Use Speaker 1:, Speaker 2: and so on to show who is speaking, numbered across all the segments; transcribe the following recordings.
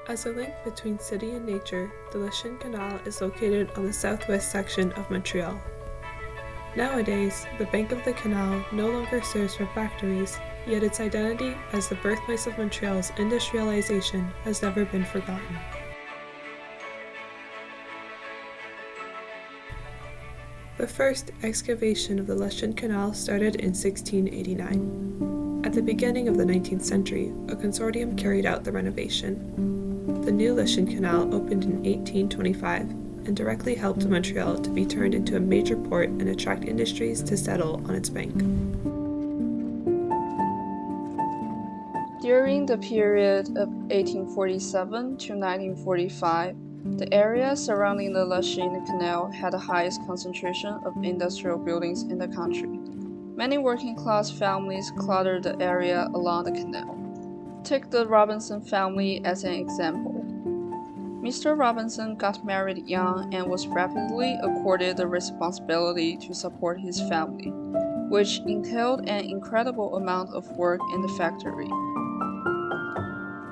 Speaker 1: As a link between city and nature, the Lachine Canal is located on the southwest section of Montreal. Nowadays, the bank of the canal no longer serves for factories, yet its identity as the birthplace of Montreal's industrialization has never been forgotten. The first excavation of the Lachine Canal started in 1689. At the beginning of the 19th century, a consortium carried out the renovation. The new Lachine Canal opened in 1825 and directly helped Montreal to be turned into a major port and attract industries to settle on its bank.
Speaker 2: During the period of 1847 to 1945, the area surrounding the Lachine Canal had the highest concentration of industrial buildings in the country. Many working-class families cluttered the area along the canal. Take the Robinson family as an example. Mr. Robinson got married young and was rapidly accorded the responsibility to support his family, which entailed an incredible amount of work in the factory.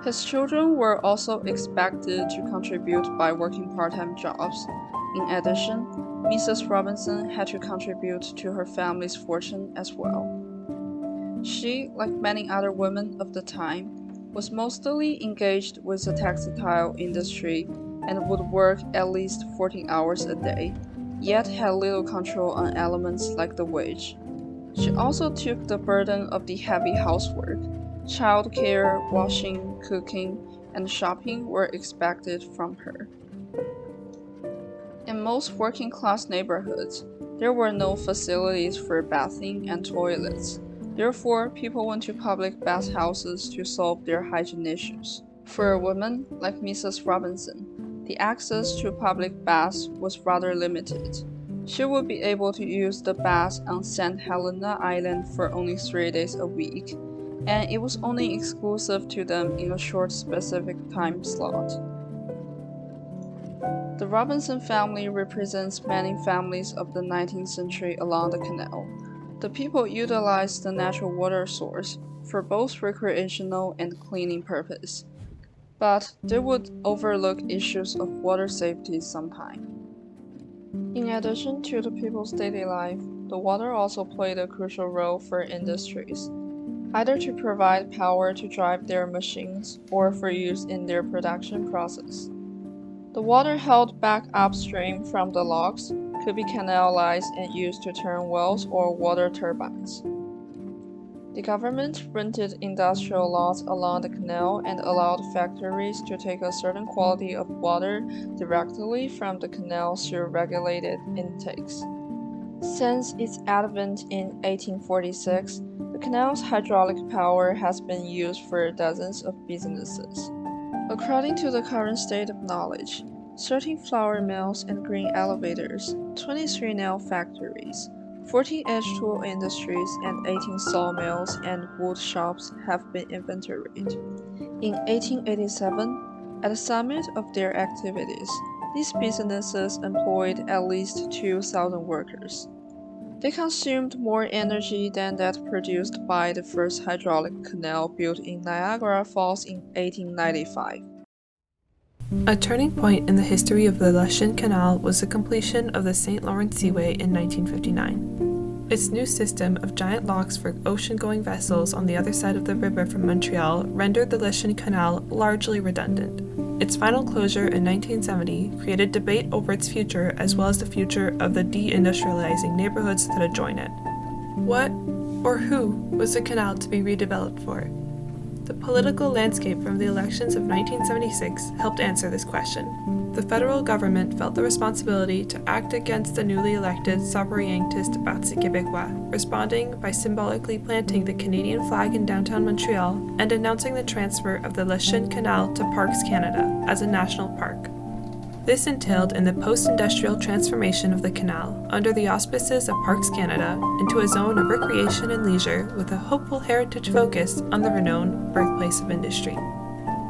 Speaker 2: His children were also expected to contribute by working part-time jobs. In addition, Mrs. Robinson had to contribute to her family's fortune as well. She, like many other women of the time, was mostly engaged with the textile industry and would work at least 14 hours a day, yet had little control on elements like the wage. She also took the burden of the heavy housework. Child care, washing, cooking, and shopping were expected from her. In most working-class neighborhoods, there were no facilities for bathing and toilets. Therefore, people went to public bathhouses to solve their hygiene issues. For a woman like Mrs. Robinson, the access to public baths was rather limited. She would be able to use the bath on St. Helena Island for only 3 days a week, and it was only exclusive to them in a short specific time slot. The Robinson family represents many families of the 19th century along the canal. The people utilized the natural water source for both recreational and cleaning purpose, but they would overlook issues of water safety sometimes. In addition to the people's daily life, the water also played a crucial role for industries, either to provide power to drive their machines or for use in their production process. The water held back upstream from the logs could be canalized and used to turn wells or water turbines. The government rented industrial lots along the canal and allowed factories to take a certain quality of water directly from the canal through regulated intakes. Since its advent in 1846, the canal's hydraulic power has been used for dozens of businesses. According to the current state of knowledge, 13 flour mills and grain elevators, 23 nail factories, 14 edge tool industries, and 18 sawmills and wood shops have been inventoried. In 1887, at the summit of their activities, these businesses employed at least 2,000 workers. They consumed more energy than that produced by the first hydraulic canal built in Niagara Falls in 1895.
Speaker 1: A turning point in the history of the Lachine Canal was the completion of the St. Lawrence Seaway in 1959. Its new system of giant locks for ocean-going vessels on the other side of the river from Montreal rendered the Lachine Canal largely redundant. Its final closure in 1970 created debate over its future as well as the future of the deindustrializing neighborhoods that adjoin it. What, or who, was the canal to be redeveloped for? The political landscape from the elections of 1976 helped answer this question. The federal government felt the responsibility to act against the newly elected Savoyantist Parti Québécois, responding by symbolically planting the Canadian flag in downtown Montreal and announcing the transfer of the Lachine Canal to Parks Canada as a national park. This entailed in the post-industrial transformation of the canal, under the auspices of Parks Canada, into a zone of recreation and leisure with a hopeful heritage focus on the renowned birthplace of industry.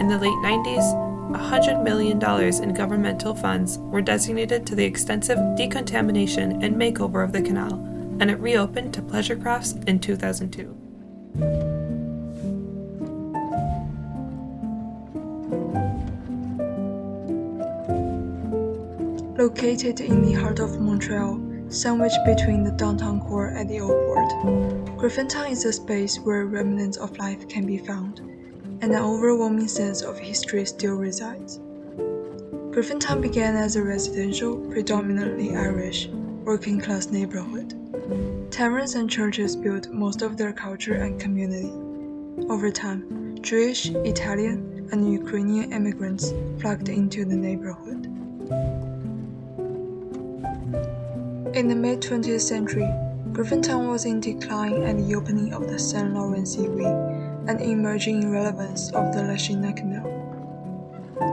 Speaker 1: In the late 90s, $100 million in governmental funds were designated to the extensive decontamination and makeover of the canal, and it reopened to pleasure crafts in 2002.
Speaker 3: Located in the heart of Montreal, sandwiched between the downtown core and the old port, Griffintown is a space where remnants of life can be found, and an overwhelming sense of history still resides. Griffintown began as a residential, predominantly Irish, working-class neighborhood. Taverns and churches built most of their culture and community. Over time, Jewish, Italian, and Ukrainian immigrants flocked into the neighborhood. In the mid-20th century, Griffintown was in decline at the opening of the St. Lawrence Seaway and emerging irrelevance of the Lachine Canal.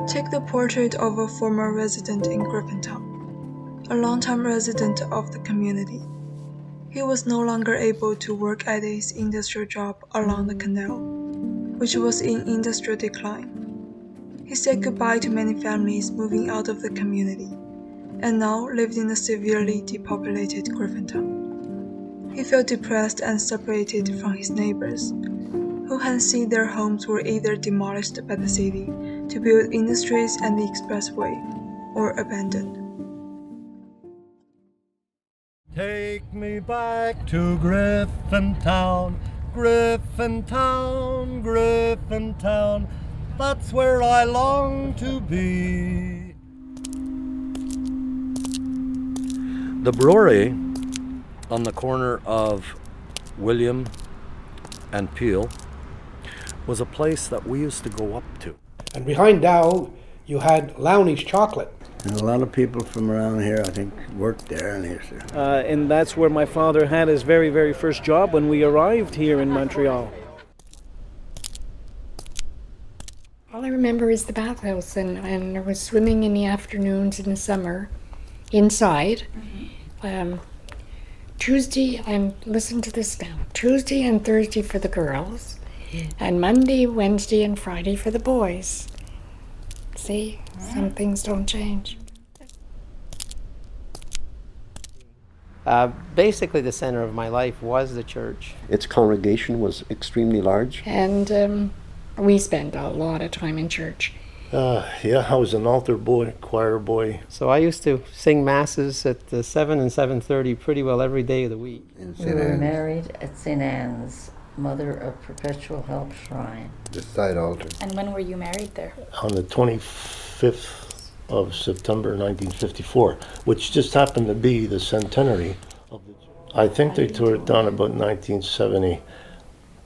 Speaker 3: Take the portrait of a former resident in Griffintown, a longtime resident of the community. He was no longer able to work at his industrial job along the canal, which was in industrial decline. He said goodbye to many families moving out of the community, and now lived in a severely depopulated Griffintown. He felt depressed and separated from his neighbors, who had seen their homes were either demolished by the city to build industries and the expressway, or abandoned.
Speaker 4: Take me back to Griffintown, Griffintown, Griffintown. That's where I long to be. The brewery on the corner of William and Peel was a place that we used to go up to.
Speaker 5: And behind Dow, you had Lowney's Chocolate.
Speaker 6: And a lot of people from around here, I think, worked there and here.
Speaker 7: And that's where my father had his very, very first job when we arrived here in Montreal.
Speaker 8: All I remember is the bathhouse, and I was swimming in the afternoons in the summer, inside. Tuesday, listen to this now, Tuesday and Thursday for the girls, and Monday, Wednesday, and Friday for the boys. See, some things don't change.
Speaker 9: Basically, the center of my life was the church.
Speaker 10: Its congregation was extremely large.
Speaker 8: And we spent a lot of time in church.
Speaker 4: Yeah, I was an altar boy, choir boy.
Speaker 9: So I used to sing masses at 7 and 7:30 pretty well every day of the week.
Speaker 11: We were married at St. Anne's, Mother of Perpetual Help Shrine.
Speaker 6: The side altar.
Speaker 8: And when were you married there?
Speaker 4: On the 25th of September 1954, which just happened to be the centenary of the church. I think they tore it down about 1970,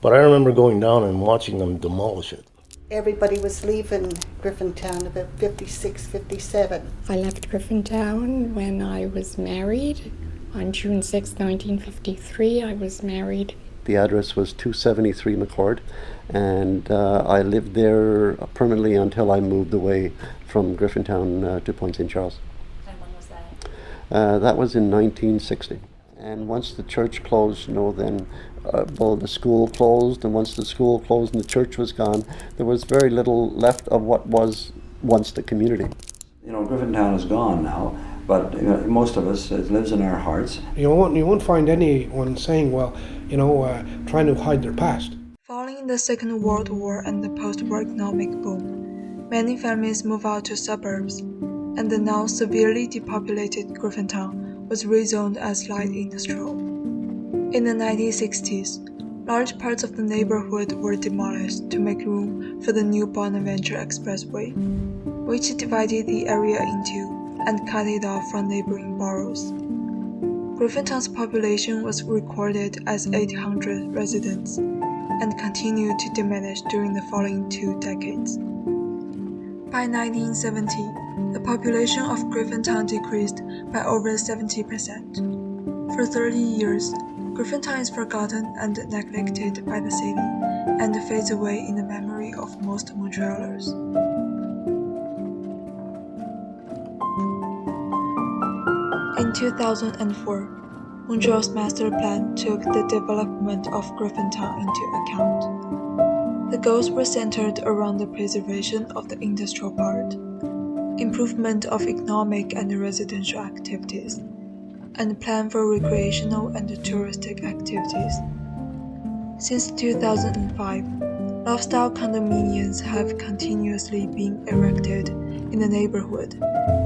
Speaker 4: but I remember going down and watching them demolish it.
Speaker 12: Everybody was leaving Griffintown about 56, 57.
Speaker 8: I left Griffintown when I was married. On June 6, 1953, I was married.
Speaker 10: The address was 273 McCord, and I lived there permanently until I moved away from Griffintown to Point St. Charles.
Speaker 8: And when was that?
Speaker 10: That was in 1960. And once the church closed, then the school closed, and once the school closed and the church was gone, there was very little left of what was once the community.
Speaker 6: Griffintown is gone now, but most of us, it lives in our hearts.
Speaker 5: You won't find anyone saying, trying to hide their past.
Speaker 3: Following the Second World War and the post-war economic boom, many families moved out to suburbs, and the now severely depopulated Griffintown was rezoned as light industrial. In the 1960s, large parts of the neighborhood were demolished to make room for the new Bonaventure Expressway, which divided the area into and cut it off from neighboring boroughs. Griffintown's population was recorded as 800 residents and continued to diminish during the following 2 decades. By 1970, the population of Griffintown decreased by over 70%. For 30 years, Griffintown is forgotten and neglected by the city and fades away in the memory of most Montrealers. In 2004, Montreal's master plan took the development of Griffintown into account. The goals were centered around the preservation of the industrial part, improvement of economic and residential activities, and plan for recreational and touristic activities. Since 2005, lifestyle condominiums have continuously been erected in in the neighborhood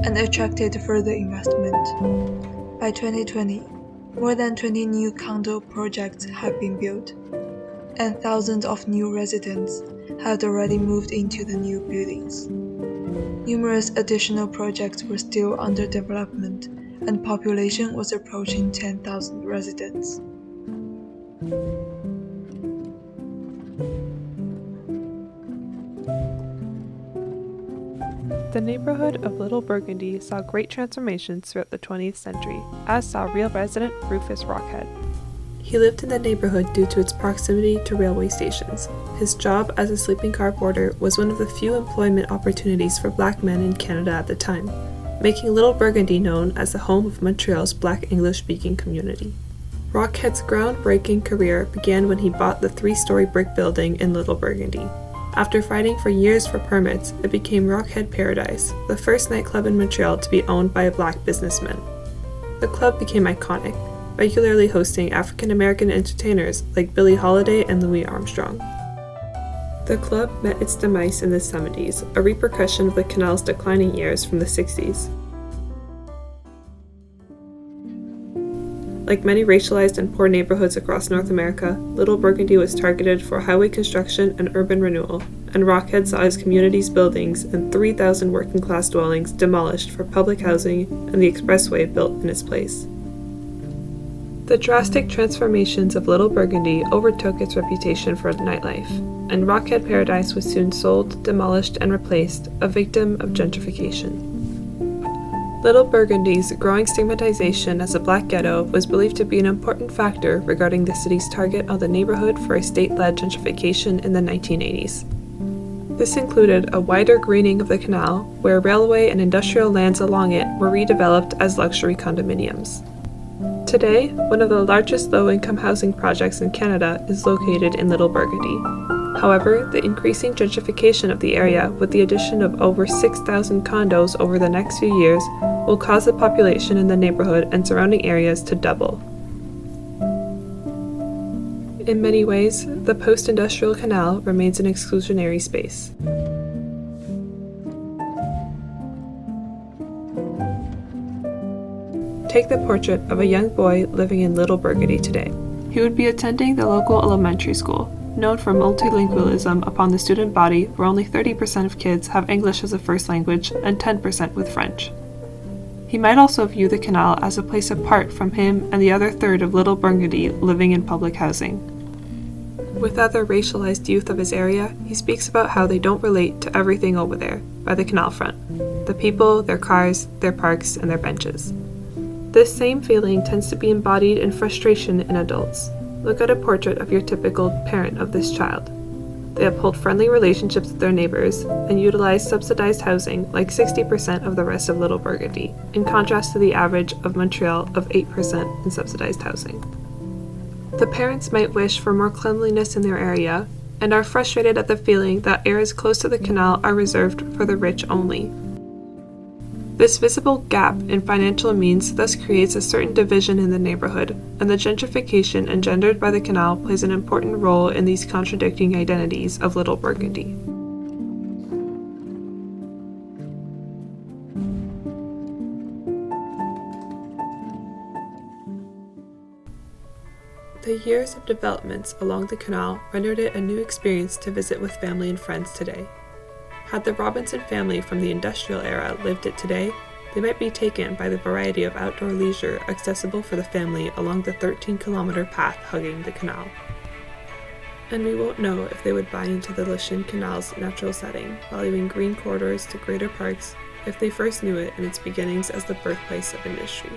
Speaker 3: and attracted further investment. By 2020, more than 20 new condo projects have been built, and thousands of new residents had already moved into the new buildings. Numerous additional projects were still under development, and population was approaching 10,000 residents.
Speaker 1: The neighborhood of Little Burgundy saw great transformations throughout the 20th century, as saw real resident Rufus Rockhead. He lived in the neighborhood due to its proximity to railway stations. His job as a sleeping car porter was one of the few employment opportunities for black men in Canada at the time, making Little Burgundy known as the home of Montreal's black English-speaking community. Rockhead's groundbreaking career began when he bought the 3-story brick building in Little Burgundy. After fighting for years for permits, it became Rockhead Paradise, the first nightclub in Montreal to be owned by a black businessman. The club became iconic, regularly hosting African-American entertainers like Billie Holiday and Louis Armstrong. The club met its demise in the 70s, a repercussion of the canal's declining years from the 60s. Like many racialized and poor neighborhoods across North America, Little Burgundy was targeted for highway construction and urban renewal, and Rockhead saw his community's buildings and 3,000 working-class dwellings demolished for public housing and the expressway built in its place. The drastic transformations of Little Burgundy overtook its reputation for nightlife, and Rockhead Paradise was soon sold, demolished, and replaced, a victim of gentrification. Little Burgundy's growing stigmatization as a black ghetto was believed to be an important factor regarding the city's target on the neighborhood for a state-led gentrification in the 1980s. This included a wider greening of the canal, where railway and industrial lands along it were redeveloped as luxury condominiums. Today, one of the largest low-income housing projects in Canada is located in Little Burgundy. However, the increasing gentrification of the area with the addition of over 6,000 condos over the next few years will cause the population in the neighborhood and surrounding areas to double. In many ways, the post-industrial canal remains an exclusionary space. Take the portrait of a young boy living in Little Burgundy today. He would be attending the local elementary school, known for multilingualism upon the student body, where only 30% of kids have English as a first language and 10% with French. He might also view the canal as a place apart from him and the other third of Little Burgundy living in public housing. With other racialized youth of his area, he speaks about how they don't relate to everything over there, by the canal front. The people, their cars, their parks, and their benches. This same feeling tends to be embodied in frustration in adults. Look at a portrait of your typical parent of this child. They uphold friendly relationships with their neighbors and utilize subsidized housing like 60% of the rest of Little Burgundy, in contrast to the average of Montreal of 8% in subsidized housing. The parents might wish for more cleanliness in their area and are frustrated at the feeling that areas close to the canal are reserved for the rich only. This visible gap in financial means thus creates a certain division in the neighborhood, and the gentrification engendered by the canal plays an important role in these contradicting identities of Little Burgundy. The years of developments along the canal rendered it a new experience to visit with family and friends today. Had the Robinson family from the industrial era lived it today, they might be taken by the variety of outdoor leisure accessible for the family along the 13-kilometer path hugging the canal. And we won't know if they would buy into the Lachine Canal's natural setting, valuing green corridors to greater parks, if they first knew it in its beginnings as the birthplace of industry.